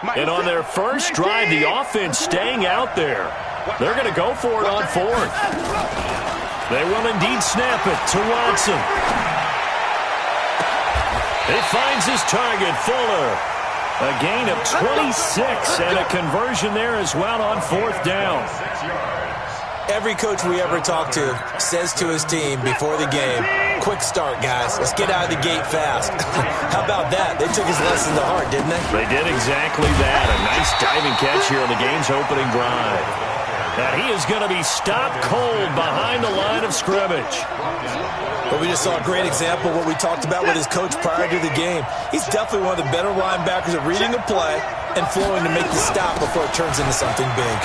And on their first drive, the offense staying out there. They're going to go for it on fourth. They will indeed snap it to Watson. He finds his target, Fuller. A gain of 26 and a conversion there as well on fourth down. Every coach we ever talk to says to his team before the game, quick start, guys. Let's get out of the gate fast. How about that? They took his lesson to heart, didn't they? They did exactly that. A nice diving catch here on the game's opening drive. And he is going to be stopped cold behind the line of scrimmage. But we just saw a great example of what we talked about with his coach prior to the game. He's definitely one of the better linebackers at reading the play and flowing to make the stop before it turns into something big.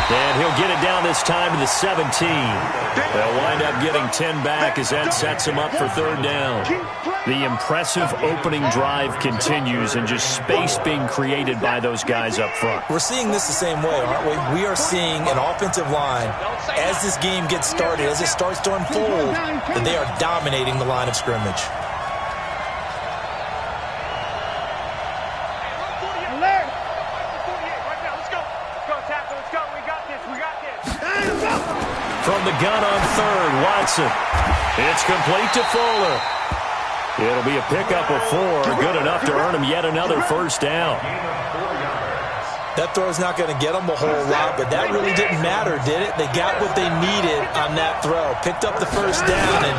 And he'll get it down this time to the 17. They'll wind up getting 10 back as that sets him up for third down. The impressive opening drive continues and just space being created by those guys up front. We're seeing this the same way, aren't we? We are seeing an offensive line, as this game gets started, as it starts to unfold, that they are dominating the line of scrimmage. From the gun on third, Watson. It's complete to Fuller. It'll be a pickup of 4, good enough to earn him yet another first down. That throw's not going to get them a whole lot, but that really didn't matter, did it? They got what they needed on that throw. Picked up the first down, and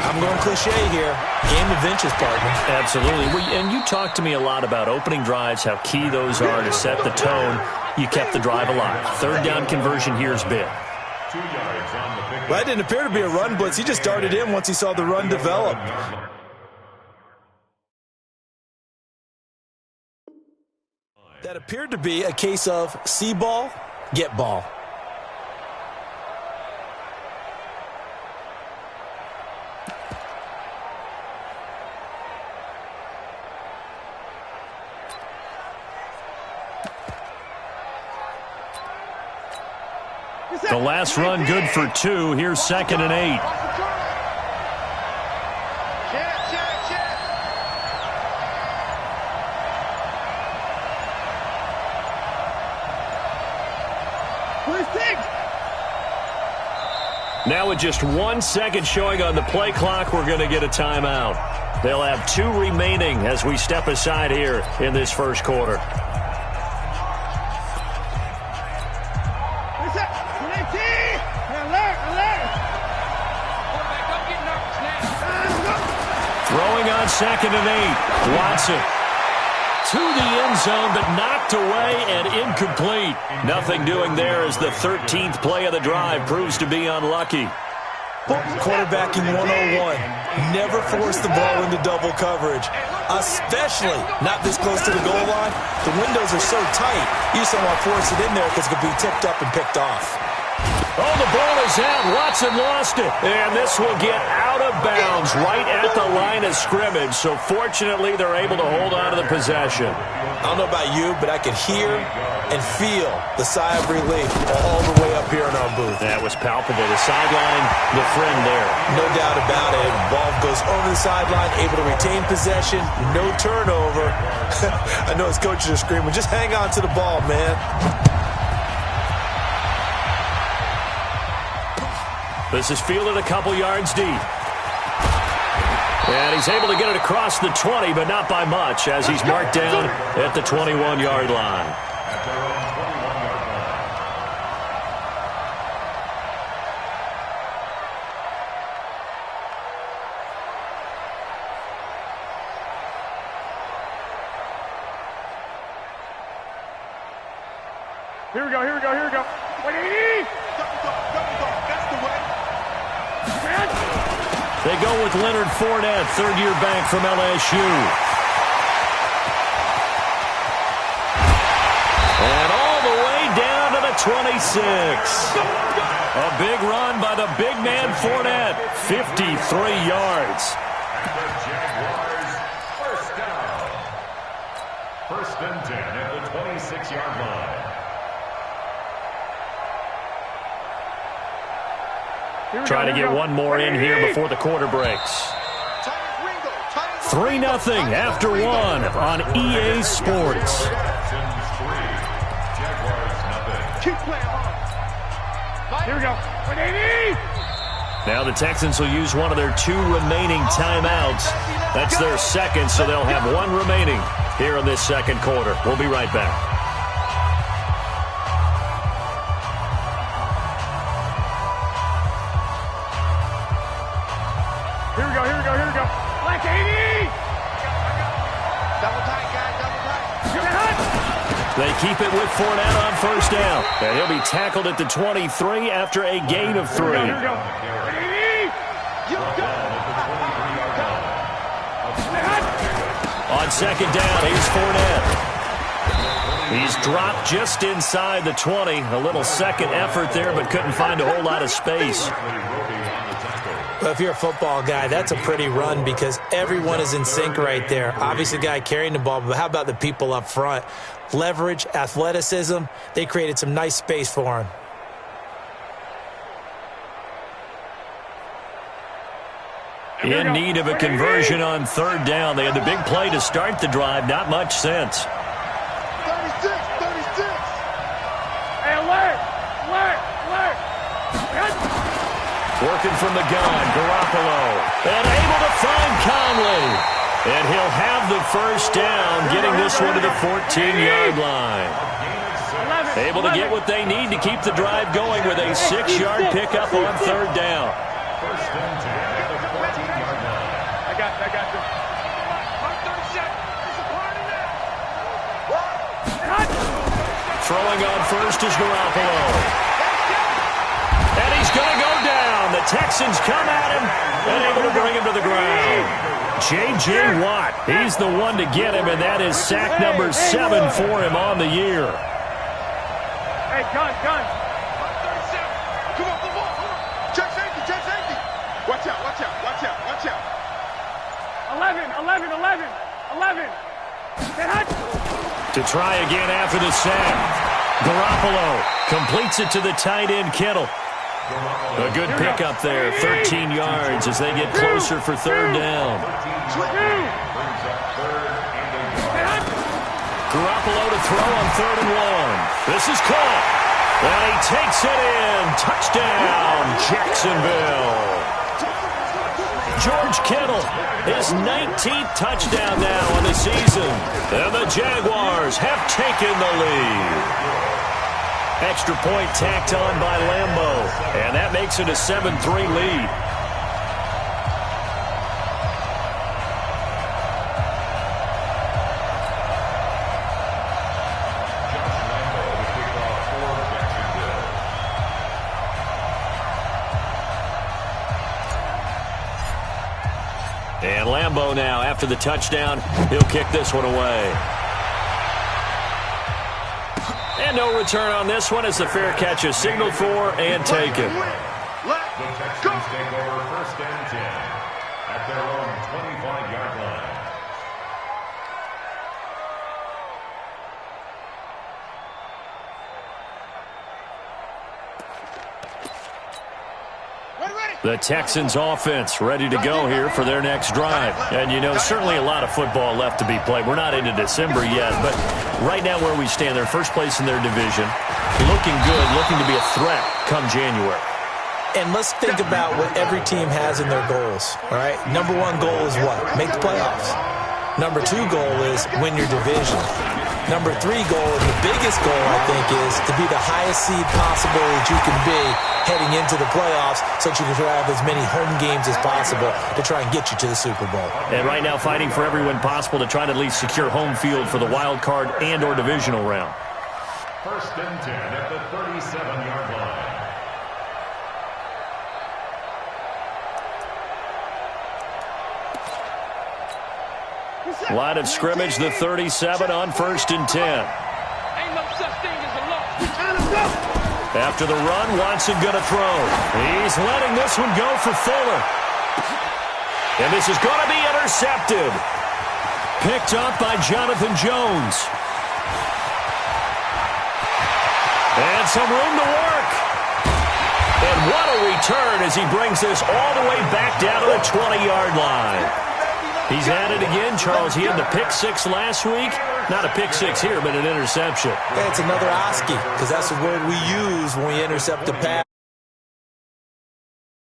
I'm going cliche here. Game of inches, partner. Absolutely. And you talked to me a lot about opening drives, how key those are to set the tone. You kept the drive alive. Third down conversion here is big. Well, that didn't appear to be a run blitz. He just darted in once he saw the run develop. That appeared to be a case of see ball, get ball. The last run good for 2. Here's 2nd and 8. Now with just 1 second showing on the play clock, we're going to get a timeout. They'll have 2 remaining as we step aside here in this first quarter. Throwing on 2nd and 8. Watson to the end zone, but knocked away and incomplete. Nothing doing there as the 13th play of the drive proves to be unlucky. Quarterbacking 101. Never force the ball into double coverage, especially not this close to the goal line. The windows are so tight, you just don't want to force it in there because it could be tipped up and picked off. Oh, the ball is out. Watson lost it. And this will get out of bounds right at the line of scrimmage. So fortunately, they're able to hold on to the possession. I don't know about you, but I could hear and feel the sigh of relief all the way up here in our booth. That was palpable. The sideline, the friend there. No doubt about it. Ball goes over the sideline, able to retain possession, no turnover. I know his coaches are screaming, just hang on to the ball, man. This is fielded a couple yards deep. And he's able to get it across the 20, but not by much, as he's marked down at the 21-yard line. Here we go, here we go, here we go. They go with Leonard Fournette, third-year back from LSU. And all the way down to the 26. A big run by the big man Fournette, 53 yards. First down. 1st and 10 at the 26-yard line. Trying to get one more in here before the quarter breaks. 3-0 after one on EA Sports. Keep playing hard. Here we go. 180. Now the Texans will use one of their 2 remaining timeouts. That's their second, so they'll have 1 remaining here in this second quarter. We'll be right back. Here we go, here we go, here we go. Black 80! Double tight, guys, double tight. They keep it with Fournette on first down. And he'll be tackled at the 23 after a gain of 3. Here we go. 180! You go! On second down, here's Fournette. He's dropped just inside the 20. A little second effort there, but couldn't find a whole lot of space. Well, if you're a football guy, that's a pretty run because everyone is in sync right there. Obviously, the guy carrying the ball, but how about the people up front? Leverage, athleticism, they created some nice space for him. In need of a conversion on third down. They had the big play to start the drive. Not much sense. 36. Hey, alert! Working from the gun, Garoppolo. And able to find Conley. And he'll have the first down, getting this one to the 14-yard line. Able to get what they need to keep the drive going with a 6-yard pickup on third down. First and 10 at the 14-yard line. I got you. Throwing on first is Garoppolo. And he's going to go down. The Texans come at him and able to bring him to the ground. J.J. Watt, he's the one to get him, and that is sack number 7 for him on the year. Hey, gun. 37. Come on. Check safety. Watch out. 11. To try again after the sack. Garoppolo completes it to the tight end, Kittle. A good pickup there, 13 yards as they get closer for third down. Garoppolo to throw on 3rd and 1. This is caught. And he takes it in. Touchdown, Jacksonville. George Kittle, his 19th touchdown now on the season. And the Jaguars have taken the lead. Extra point tacked on by Lambeau. And that makes it a 7-3 lead. And Lambeau now, after the touchdown, he'll kick this one away. And no return on this one as the fair catch is signaled for and taken. The Texans take over first and 10 at their own 25-yard line. The Texans offense ready to go here for their next drive. And, you know, certainly a lot of football left to be played. We're not into December yet, but right now where we stand, they're first place in their division. Looking good, looking to be a threat come January. And let's think about what every team has in their goals, all right? Number 1 goal is what? Make the playoffs. Number 2 goal is win your division. Number 3 goal, and the biggest goal, I think, is to be the highest seed possible that you can be heading into the playoffs so that you can have as many home games as possible to try and get you to the Super Bowl. And right now fighting for every win possible to try to at least secure home field for the wild card and or divisional round. First and 10 at the 37-yard line. Line of scrimmage, the 37 on first and 10. Ain't no such thing as a loss. After the run, Watson going to throw. He's letting this one go for Fuller. And this is going to be intercepted. Picked up by Jonathan Jones. And some room to work. And what a return as he brings this all the way back down to the 20-yard line. He's at it again, Charles. He had the pick six last week. Not a pick six here, but an interception. Yeah, it's another OSCE, because that's the word we use when we intercept the pass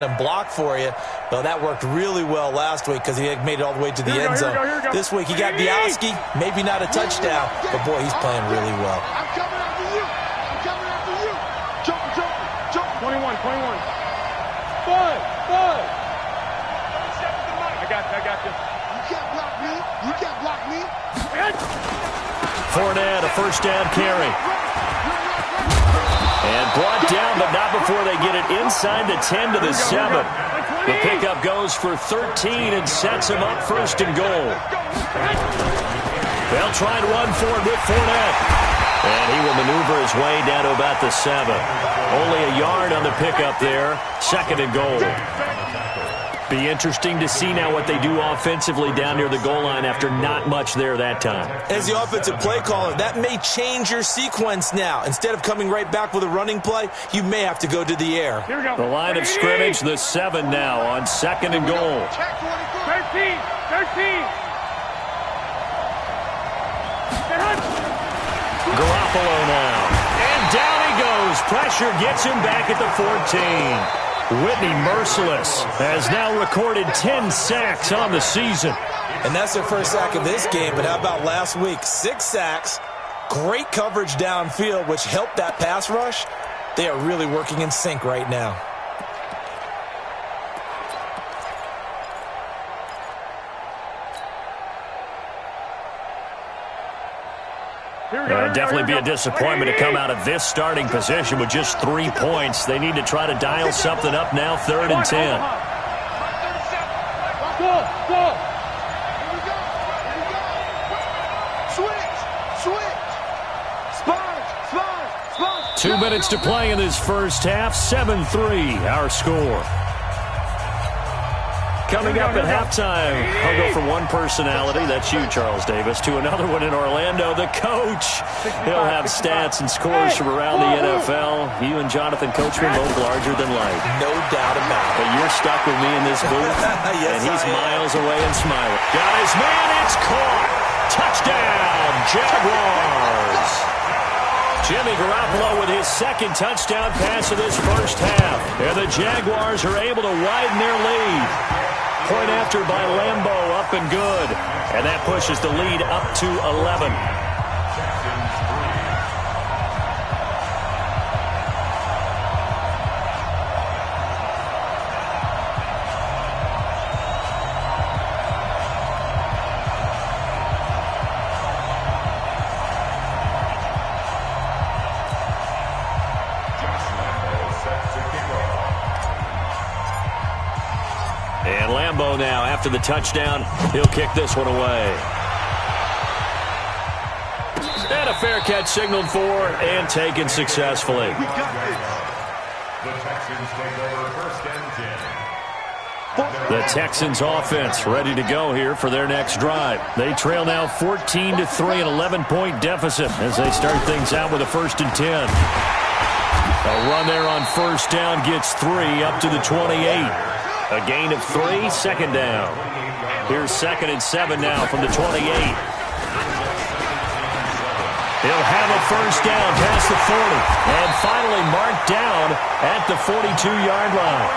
and block for you. Well, that worked really well last week because he had made it all the way to the end zone. This week he got the OSCE, maybe not a touchdown, but boy, he's playing really well. I'm coming after you. I'm coming after you. Jump. 21. Bud. I got you. You can't block me. Fournette, a first down carry. And brought down, but not before they get it inside the 10 to the 7. The pickup goes for 13 and sets him up first and goal. They'll try and run for it with Fournette. And he will maneuver his way down to about the 7. Only a yard on the pickup there. Second and goal. Be interesting to see now what they do offensively down near the goal line after not much there that time. As the offensive play caller, that may change your sequence now. Instead of coming right back with a running play, you may have to go to the air. Here we go. The line of scrimmage, the 7 now on second and goal. 13. Garoppolo now. And down he goes. Pressure gets him back at the 14. Whitney Merciless has now recorded 10 sacks on the season. And that's their first sack of this game, but how about last week? 6 sacks, great coverage downfield, which helped that pass rush. They are really working in sync right now. Definitely be a disappointment to come out of this starting position with just 3 points. They need to try to dial something up now, 3rd and 10. Go. 2 minutes to play in this first half. 7-3, our score. Coming up at halftime, I'll go from one personality, that's you, Charles Davis, to another one in Orlando, the coach. He'll have stats and scores from around the NFL. You and Jonathan Coachman both larger than life. No doubt about it. But you're stuck with me in this booth, Yes, and he's miles away and smiling. Guys, man, it's caught. Touchdown, Jaguars. Jimmy Garoppolo with his second touchdown pass of this first half. And the Jaguars are able to widen their lead. Point after by Lambeau, up and good. And that pushes the lead up to 11. And Lambeau now, after the touchdown, he'll kick this one away. And a fair catch signaled for and taken successfully. The Texans take over 1st and 10. The Texans offense ready to go here for their next drive. They trail now 14-3, an 11-point deficit as they start things out with a 1st and 10. A run there on 1st down gets 3 up to the 28. A gain of 3, 2nd down. Here's 2nd and 7 now from the 28. He'll have a 1st down past the 40. And finally marked down at the 42-yard line.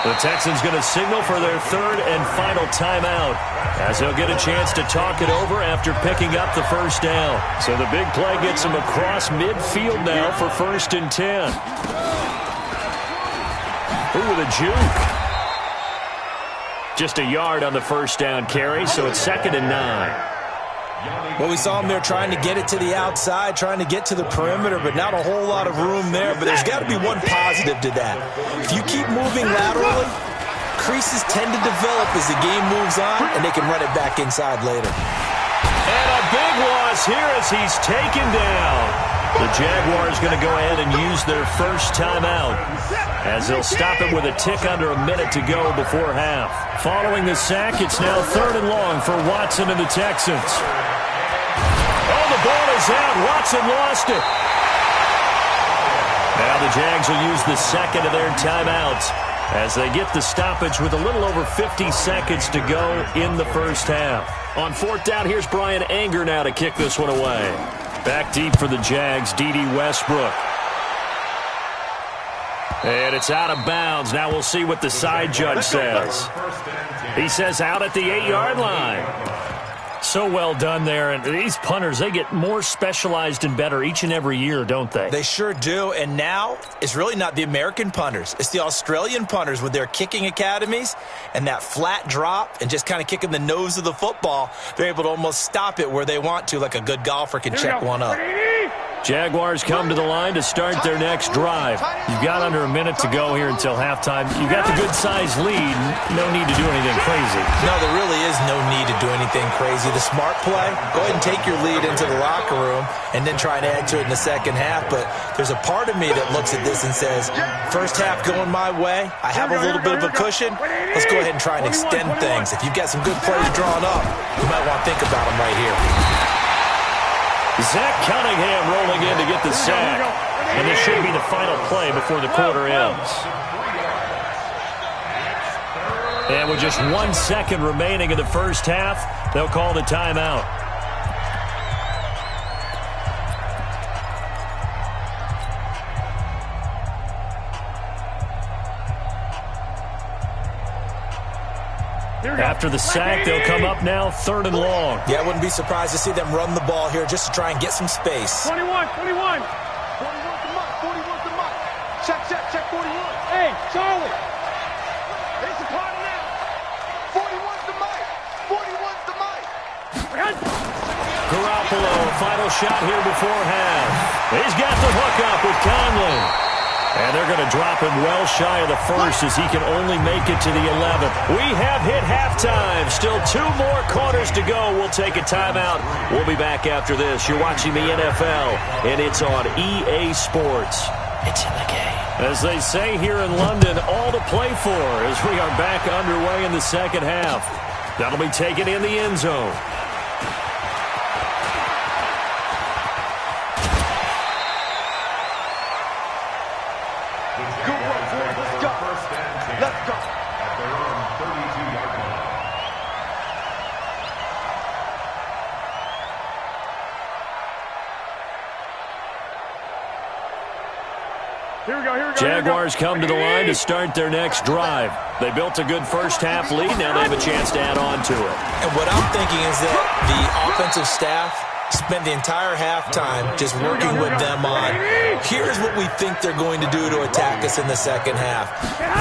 The Texans going to signal for their 3rd and final timeout as they'll get a chance to talk it over after picking up the 1st down. So the big play gets them across midfield now for 1st and 10. Ooh, with a juke. Just a yard on the 1st down carry, so it's 2nd and 9. Well, we saw him there trying to get it to the outside, trying to get to the perimeter, but not a whole lot of room there. But there's got to be one positive to that. If you keep moving laterally, creases tend to develop as the game moves on, and they can run it back inside later. And a big loss here as he's taken down. The Jaguars going to go ahead and use their first timeout as they'll stop it with a tick under a minute to go before half. Following the sack, it's now 3rd and long for Watson and the Texans. Oh, the ball is out. Watson lost it. Now the Jags will use the second of their timeouts as they get the stoppage with a little over 50 seconds to go in the first half. On fourth down, here's Brian Anger now to kick this one away. Back deep for the Jags, D.D. Westbrook. And it's out of bounds. Now we'll see what the side judge says. He says out at the 8-yard line. So well done there. And these punters, they get more specialized and better each and every year, don't they? They sure do. And now it's really not the American punters. It's the Australian punters with their kicking academies and that flat drop and just kind of kicking the nose of the football. They're able to almost stop it where they want to, like a good golfer can check one up. Jaguars come to the line to start their next drive. You've got under a minute to go here until halftime. You've got the good-sized lead. No need to do anything crazy. No, there really is no need to do anything crazy. The smart play, go ahead and take your lead into the locker room and then try and add to it in the second half. But there's a part of me that looks at this and says, first half going my way. I have a little bit of a cushion. Let's go ahead and try and extend things. If you've got some good plays drawn up, you might want to think about them right here. Zach Cunningham rolling in to get the sack. And this should be the final play before the quarter ends. And with just 1 second remaining in the first half, they'll call the timeout. After the sack, they'll come up now 3rd and long. Yeah, I wouldn't be surprised to see them run the ball here just to try and get some space. 21. 41's the mark. Check 41. Hey, Charlie. It's a party now. 41's the mark. 41's the mark. Garoppolo, final shot here before half. He's got the hook up with Conley. And they're going to drop him well shy of the first as he can only make it to the 11th. We have hit halftime. Still 2 more quarters to go. We'll take a timeout. We'll be back after this. You're watching the NFL, and it's on EA Sports. It's in the game. As they say here in London, all to play for as we are back underway in the second half. That'll be taken in the end zone. Jaguars come to the line to start their next drive. They built a good first half lead. Now they have a chance to add on to it. And what I'm thinking is that the offensive staff spent the entire halftime just working with them on, here's what we think they're going to do to attack us in the second half.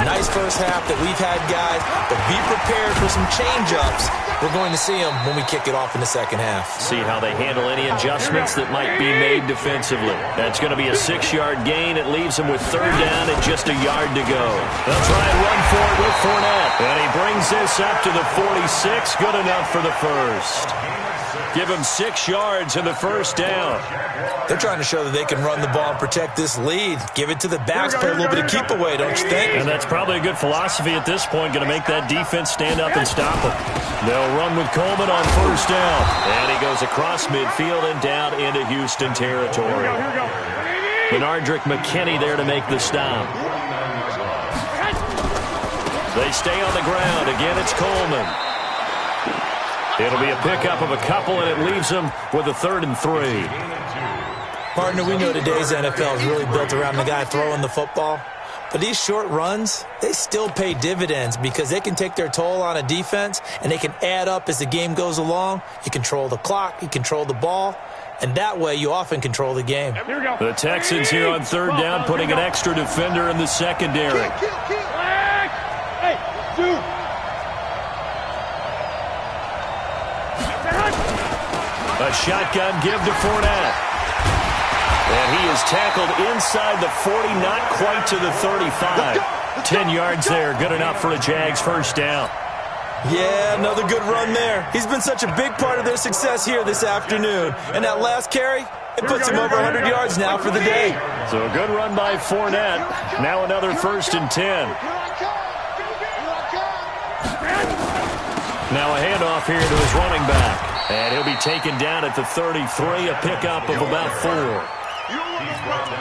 Nice first half that we've had, guys, but be prepared for some change-ups. We're going to see them when we kick it off in the second half. See how they handle any adjustments that might be made defensively. That's going to be a 6-yard gain. It leaves them with 3rd down and just a yard to go. They'll try and run for it with Fournette. And he brings this up to the 46. Good enough for the first. Give him 6 yards in the first down. They're trying to show that they can run the ball and protect this lead. Give it to the backs, play a little bit of keep away, don't you think? And that's probably a good philosophy at this point, going to make that defense stand up and stop them. They'll run with Coleman on first down. And he goes across midfield and down into Houston territory. Benardrick McKinney there to make the stop. They stay on the ground. Again, it's Coleman. It'll be a pickup of a couple, and it leaves them with a 3rd and 3. Partner, we know today's NFL is really built around the guy throwing the football. But these short runs, they still pay dividends because they can take their toll on a defense, and they can add up as the game goes along. You control the clock, you control the ball, and that way you often control the game. The Texans here on 3rd down, putting an extra defender in the secondary. Hey, dude. A shotgun give to Fournette. And he is tackled inside the 40, not quite to the 35. 10 yards there, good enough for a Jags first down. Yeah, another good run there. He's been such a big part of their success here this afternoon. And that last carry, it puts him over 100 yards now for the day. So a good run by Fournette. Now another 1st and 10. Now a handoff here to his running back. And he'll be taken down at the 33, a pickup of about 4.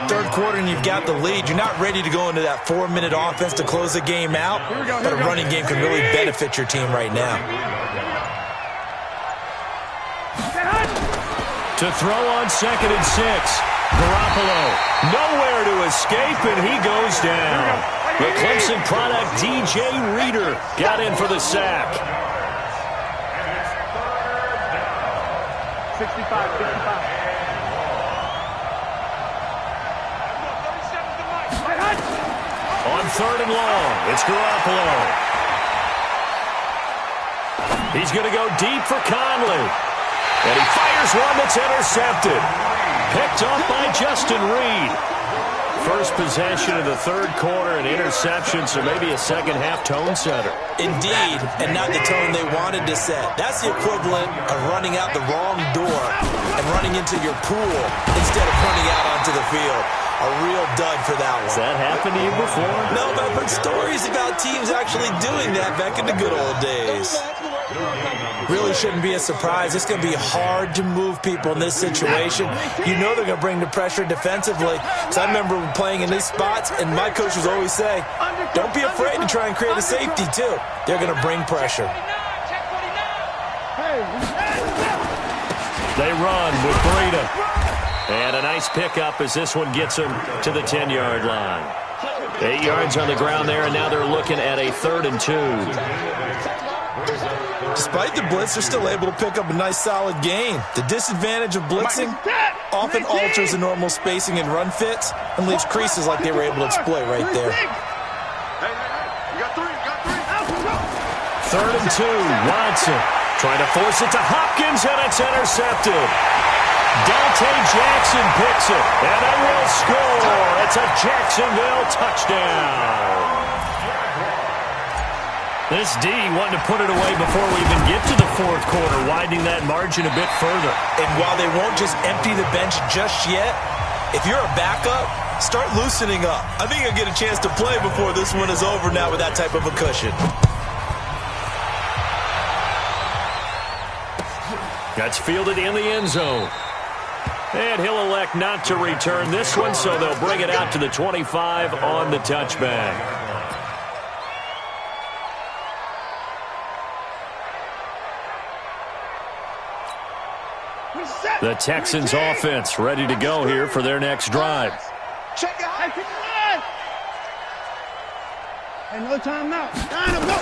Third quarter and you've got the lead. You're not ready to go into that 4-minute offense to close the game out, but a running game can really benefit your team right now. To throw on 2nd and 6. Garoppolo nowhere to escape, and he goes down. The Clemson product, DJ Reader, got in for the sack. 65. On 3rd and long, it's Garoppolo. He's going to go deep for Conley. And he fires one that's intercepted. Picked off by Justin Reed. First possession of the third quarter, an interception, so maybe a second-half tone setter. Indeed, and not the tone they wanted to set. That's the equivalent of running out the wrong door and running into your pool instead of running out onto the field. A real dud for that one. Has that happened to you before? No, but I've heard stories about teams actually doing that back in the good old days. Really shouldn't be a surprise. It's going to be hard to move people in this situation. You know they're going to bring the pressure defensively. So I remember playing in these spots, and my coach would always say, don't be afraid to try and create a safety, too. They're going to bring pressure. They run with Breida. And a nice pickup as this one gets him to the 10-yard line. 8 yards on the ground there, and now they're looking at a 3rd and 2. Despite the blitz, they're still able to pick up a nice, solid gain. The disadvantage of blitzing often alters the normal spacing and run fits and leaves creases like they were able to exploit right there. You got three. 3rd and 2, Watson trying to force it to Hopkins, and it's intercepted. Dante Jackson picks it, and they will score. It's a Jacksonville touchdown. This D wanting to put it away before we even get to the fourth quarter, widening that margin a bit further. And while they won't just empty the bench just yet, if you're a backup, start loosening up. I think you'll get a chance to play before this one is over now with that type of a cushion. That's fielded in the end zone. And he'll elect not to return this one, so they'll bring it out to the 25 on the touchback. The Texans offense ready to go here for their next drive. Check it out. Hey, no timeout. Go.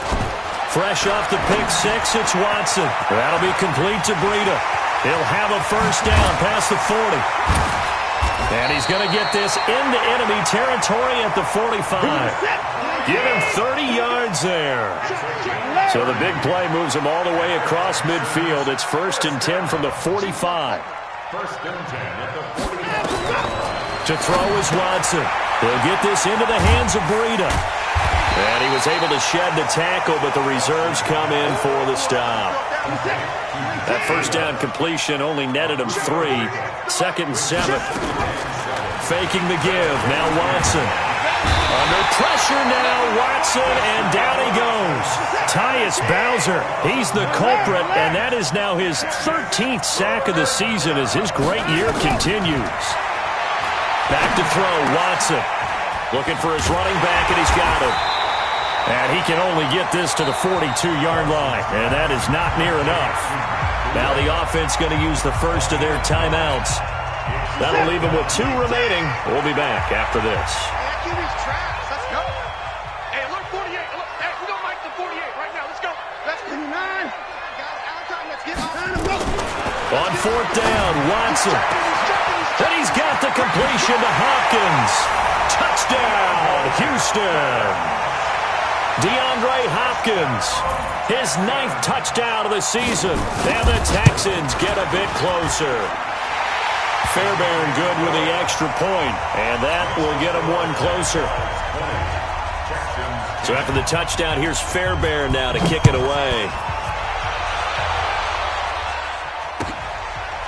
Fresh off the pick six, it's Watson. That'll be complete to Breida. He'll have a first down past the 40. And he's going to get this into enemy territory at the 45. Give him 30 yards there. So the big play moves him all the way across midfield. It's 1st and 10 from the 45. 1st and 10 at the 45. To throw is Watson. He'll get this into the hands of Breida. And he was able to shed the tackle, but the reserves come in for the stop. That first down completion only netted him 3. 2nd and 7. Faking the give. Now Watson. Under pressure now, Watson, and down he goes. Tyus Bowser, he's the culprit, and that is now his 13th sack of the season as his great year continues. Back to throw, Watson. Looking for his running back, and he's got him. And he can only get this to the 42-yard line, and that is not near enough. Now the offense going to use the first of their timeouts. That'll leave them with 2 remaining. We'll be back after this. QB's trash. Let's go. Hey, look, 48. Look, hey, we don't like the 48 right now. Let's go. Let's go. 9. Guys, out of time. Let's get on. On 4th down, Watson. And he's got the completion to Hopkins. Touchdown, Houston. DeAndre Hopkins, his 9th touchdown of the season. And the Texans get a bit closer. Fairbairn good with the extra point, and that will get him 1 closer. So after the touchdown, here's Fairbairn now to kick it away.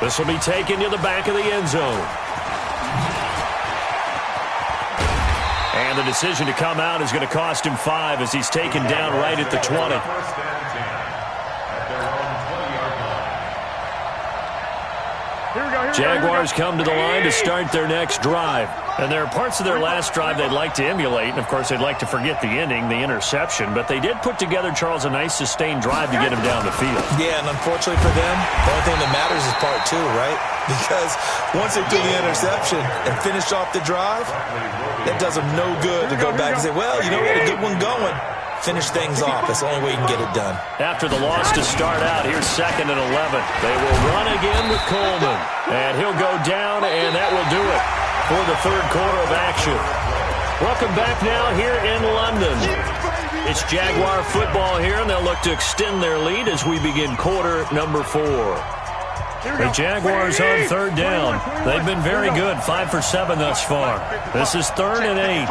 This will be taken to the back of the end zone. And the decision to come out is going to cost him 5 as he's taken down right at the 20. Here we go. Jaguars come to the line to start their next drive. And there are parts of their last drive they'd like to emulate. And, of course, they'd like to forget the ending, the interception. But they did put together, Charles, a nice sustained drive to get him down the field. Yeah, and unfortunately for them, the only thing that matters is part two, right? Because once they threw the interception and finished off the drive, that does them no good to go back and say, well, you know, we had a good one going. Finish things off. That's the only way you can get it done. After the loss to start out, here's 2nd and 11. They will run again with Coleman. And he'll go down, and that will do it for the third quarter of action. Welcome back now here in London. It's Jaguar football here, and they'll look to extend their lead as we begin quarter number 4. The Jaguars on third down. They've been very good, 5 for 7 thus far. This is 3rd and 8.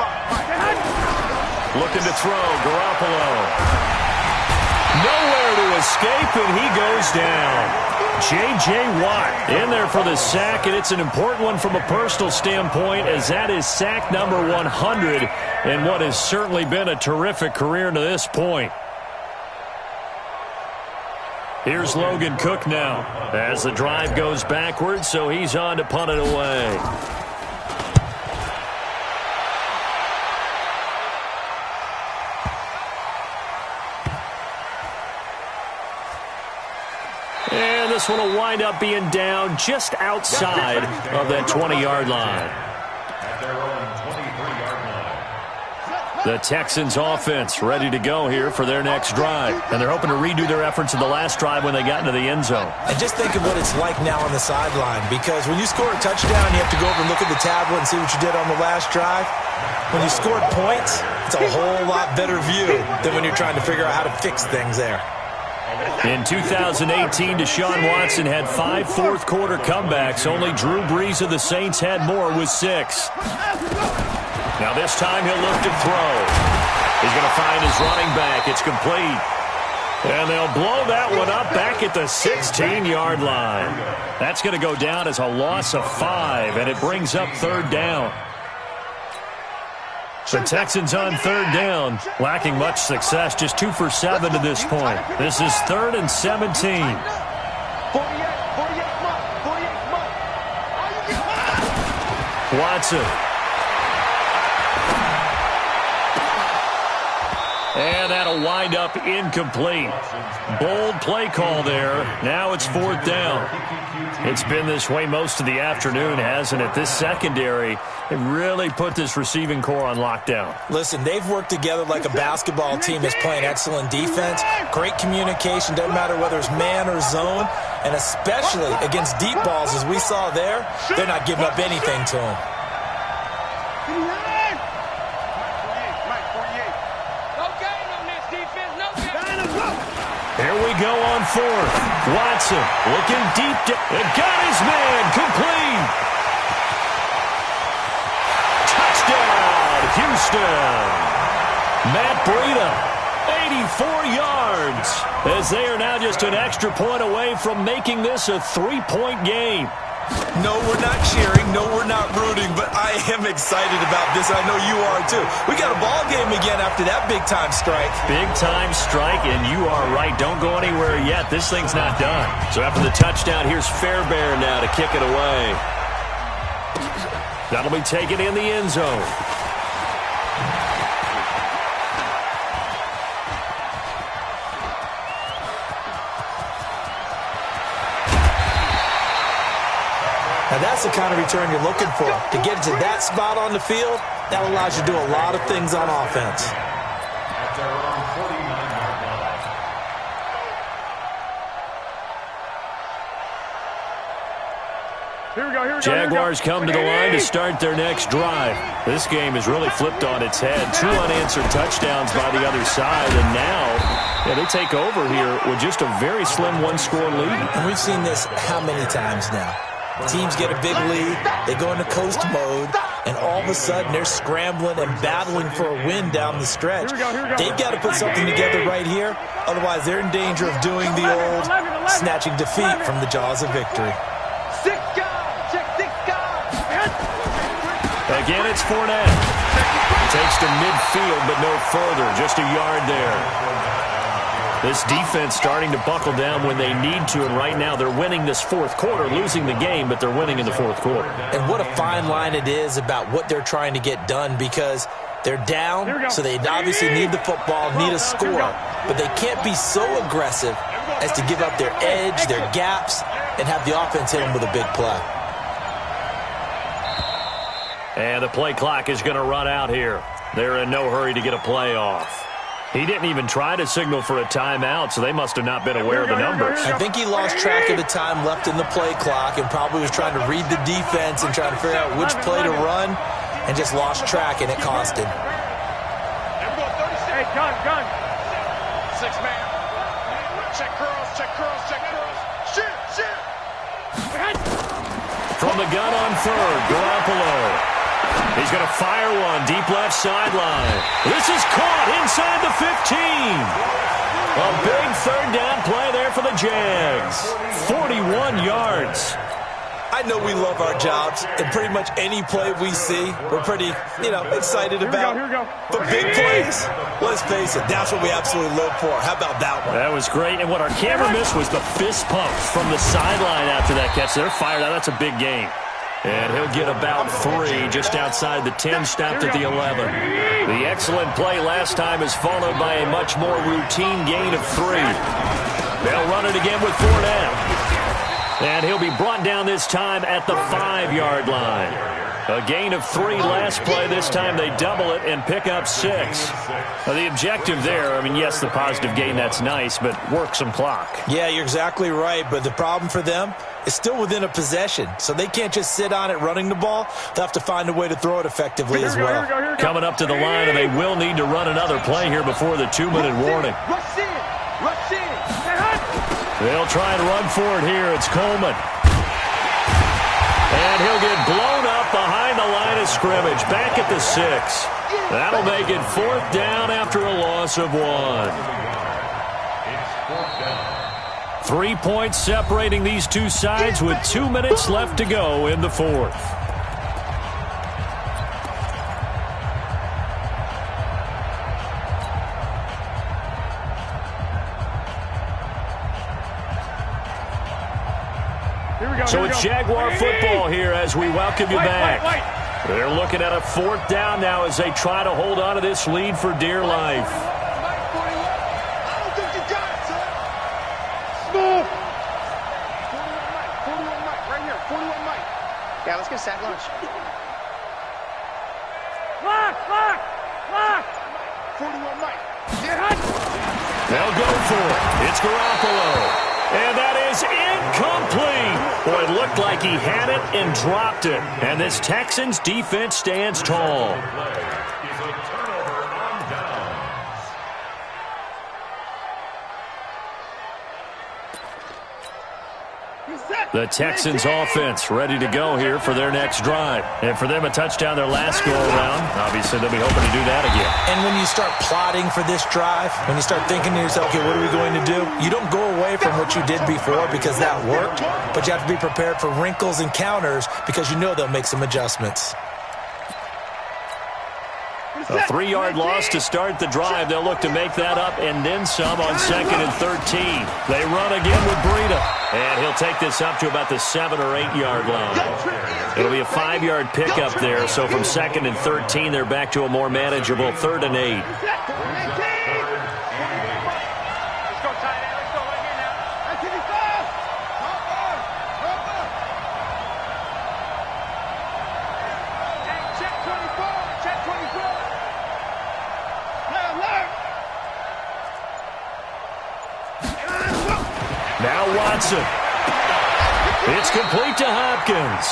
Looking to throw, Garoppolo. Nowhere to escape, and he goes down. J.J. Watt in there for the sack, and it's an important one from a personal standpoint, as that is sack number 100 in what has certainly been a terrific career to this point. Here's Logan Cook now as the drive goes backwards, so he's on to punt it away. And this one will wind up being down just outside of that 20-yard line. At their own 23-yard line. The Texans offense ready to go here for their next drive. And they're hoping to redo their efforts in the last drive when they got into the end zone. And just think of what it's like now on the sideline, because when you score a touchdown, you have to go over and look at the tablet and see what you did on the last drive. When you scored points, it's a whole lot better view than when you're trying to figure out how to fix things there. In 2018, Deshaun Watson had 5 fourth-quarter comebacks. Only Drew Brees of the Saints had more with 6. Now this time he'll look to throw. He's going to find his running back. It's complete. And they'll blow that one up back at the 16-yard line. That's going to go down as a loss of 5, and it brings up 3rd down. The Texans on 3rd down, lacking much success, just 2 for 7 to this point. This is 3rd and 17. Watson. And that'll wind up incomplete. Bold play call there. Now it's 4th down. It's been this way most of the afternoon, hasn't it? This secondary, it really put this receiving core on lockdown. Listen, they've worked together like a basketball team that's playing excellent defense. Great communication, doesn't matter whether it's man or zone. And especially against deep balls, as we saw there, they're not giving up anything to them. Here we go on 4th. Watson looking deep. And got his man complete. Touchdown, Houston. Matt Breida, 84 yards. As they are now just an extra point away from making this a 3-point game. No, we're not cheering. No, we're not rooting. But I am excited about this. I know you are, too. We got a ball game again after that big-time strike. Big-time strike, and you are right. Don't go anywhere yet. This thing's not done. So after the touchdown, here's Fairbairn now to kick it away. That'll be taken in the end zone. Now, that's the kind of return you're looking for. To get to that spot on the field, that allows you to do a lot of things on offense. At their own 49-yard line. Here we go. Jaguars come to the line to start their next drive. This game has really flipped on its head. 2 unanswered touchdowns by the other side, and now they take over here with just a very slim 1-score lead. And we've seen this how many times now? Teams get a big lead, they go into coast mode, and all of a sudden they're scrambling and battling for a win down the stretch. They've got to put something together right here, otherwise they're in danger of doing the old snatching defeat from the jaws of victory. 6 guys, check 6 guys. Again, it's Fournette. Takes to midfield, but no further, just a yard there. This defense starting to buckle down when they need to, and right now they're winning this fourth quarter, losing the game, but they're winning in the fourth quarter. And what a fine line it is about what they're trying to get done, because they're down, so they obviously need the football, need a score, but they can't be so aggressive as to give up their edge, their gaps, and have the offense hit them with a big play. And the play clock is going to run out here. They're in no hurry to get a play off. He didn't even try to signal for a timeout, so they must have not been aware of the numbers. I think he lost track of the time left in the play clock and probably was trying to read the defense and trying to figure out which play to run, and just lost track, and it cost him. Hey, gun. 6-man. Check curls. Shoot. From the gun on third, Garoppolo. He's going to fire one deep left sideline. This is caught inside the 15. A big third down play there for the Jags. 41 yards. I know we love our jobs, and pretty much any play we see, we're pretty, excited about. Here we go. But big plays, let's face it, that's what we absolutely live for. How about that one? That was great, and what our camera missed was the fist pump from the sideline after that catch. They're fired out. That's a big game. And he'll get about 3 just outside the 10, stopped at the 11. The excellent play last time is followed by a much more routine gain of 3. They'll run it again with 4 now. And he'll be brought down this time at the 5-yard line. A gain of 3 last play. This time they double it and pick up 6. Now the objective there, yes, the positive gain, that's nice, but work some clock. Yeah, you're exactly right, but the problem for them is still within a possession, so they can't just sit on it running the ball. They'll have to find a way to throw it effectively as well. Here we go. Coming up to the line, and they will need to run another play here before the 2-minute warning. Rush in. They'll try and run for it here. It's Coleman. And he'll get blown up behind the line of scrimmage. Back at the 6. That'll make it 4th down after a loss of 1. 3 points separating these two sides with 2 minutes left to go in the 4th. So it's Jaguar football here as we welcome you back. They're looking at a 4th down now as they try to hold on to this lead for dear life. I don't think you got it, son. Smooth. 41 Mike, right here. 41 Mike. Yeah, let's get sack lunch. Lock. 41 Mike. They'll go for it. It's Garoppolo. And that is incomplete. Boy, it looked like he had it and dropped it. And this Texans defense stands tall. The Texans offense ready to go here for their next drive. And for them, a touchdown their last go-around. Obviously, they'll be hoping to do that again. And when you start plotting for this drive, when you start thinking to yourself, okay, what are we going to do? You don't go away from what you did before because that worked, but you have to be prepared for wrinkles and counters because you know they'll make some adjustments. A 3-yard loss to start the drive. They'll look to make that up and then some on 2nd and 13. They run again with Breida. And he'll take this up to about the 7 or 8 yard line. It'll be a 5-yard pickup there. So from 2nd and 13, they're back to a more manageable 3rd and 8. Now Watson. It's complete to Hopkins.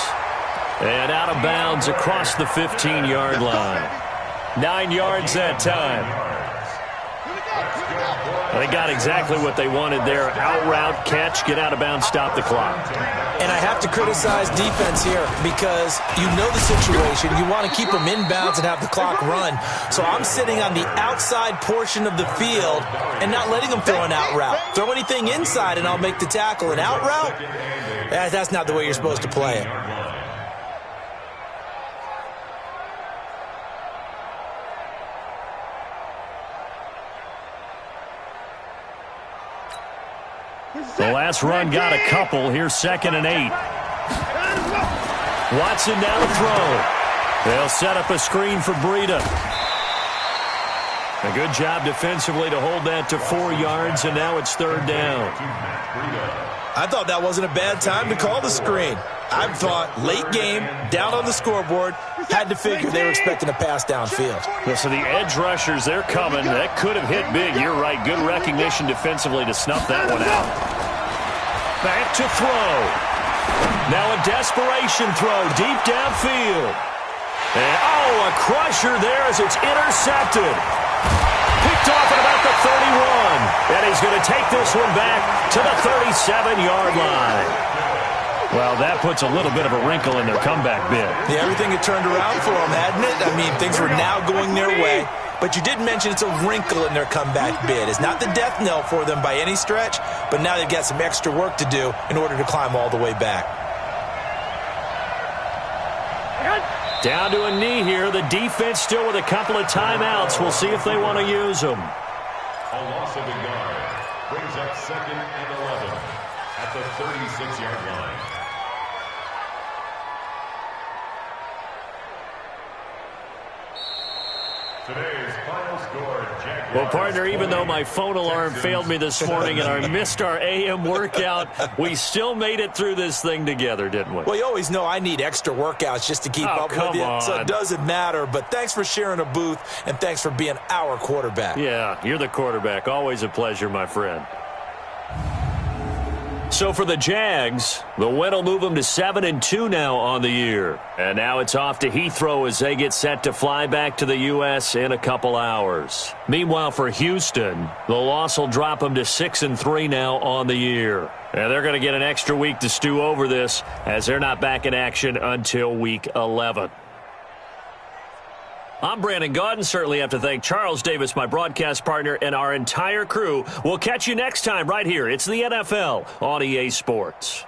And out of bounds across the 15-yard line. 9 yards that time. They got exactly what they wanted there. Out route, catch, get out of bounds, stop the clock. And I have to criticize defense here because you know the situation. You want to keep them inbounds and have the clock run. So I'm sitting on the outside portion of the field and not letting them throw an out route. Throw anything inside and I'll make the tackle. An out route? That's not the way you're supposed to play it. The last run got a couple. Here's 2nd and 8. Watson now to throw. They'll set up a screen for Breida. A good job defensively to hold that to 4 yards, and now it's 3rd down. I thought that wasn't a bad time to call the screen. I thought late game, down on the scoreboard, had to figure they were expecting a pass downfield. Well, so the edge rushers, they're coming. That could have hit big. You're right. Good recognition defensively to snuff that one out. Back to throw. Now a desperation throw deep downfield. And, a crusher there as it's intercepted. Picked off at about the 31. And he's going to take this one back to the 37-yard line. Well, that puts a little bit of a wrinkle in their comeback bid. Yeah, everything had turned around for them, hadn't it? I mean, things were now going their way. But you did mention it's a wrinkle in their comeback bid. It's not the death knell for them by any stretch, but now they've got some extra work to do in order to climb all the way back. Down to a knee here. The defense still with a couple of timeouts. We'll see if they want to use them. A loss of a yard brings up 2nd and 11 at the 36-yard line. Today's final score, Jaguars. Well, partner, even though my phone alarm failed me this morning and I missed our AM workout, we still made it through this thing together, didn't we? Well, you always know I need extra workouts just to keep up with you, so it doesn't matter. But thanks for sharing a booth, and thanks for being our quarterback. Yeah, you're the quarterback. Always a pleasure, my friend. So for the Jags, the win will move them to 7-2 now on the year. And now it's off to Heathrow as they get set to fly back to the U.S. in a couple hours. Meanwhile, for Houston, the loss will drop them to 6-3 now on the year. And they're going to get an extra week to stew over this as they're not back in action until Week 11. I'm Brandon Gaudin. Certainly have to thank Charles Davis, my broadcast partner, and our entire crew. We'll catch you next time right here. It's the NFL on EA Sports.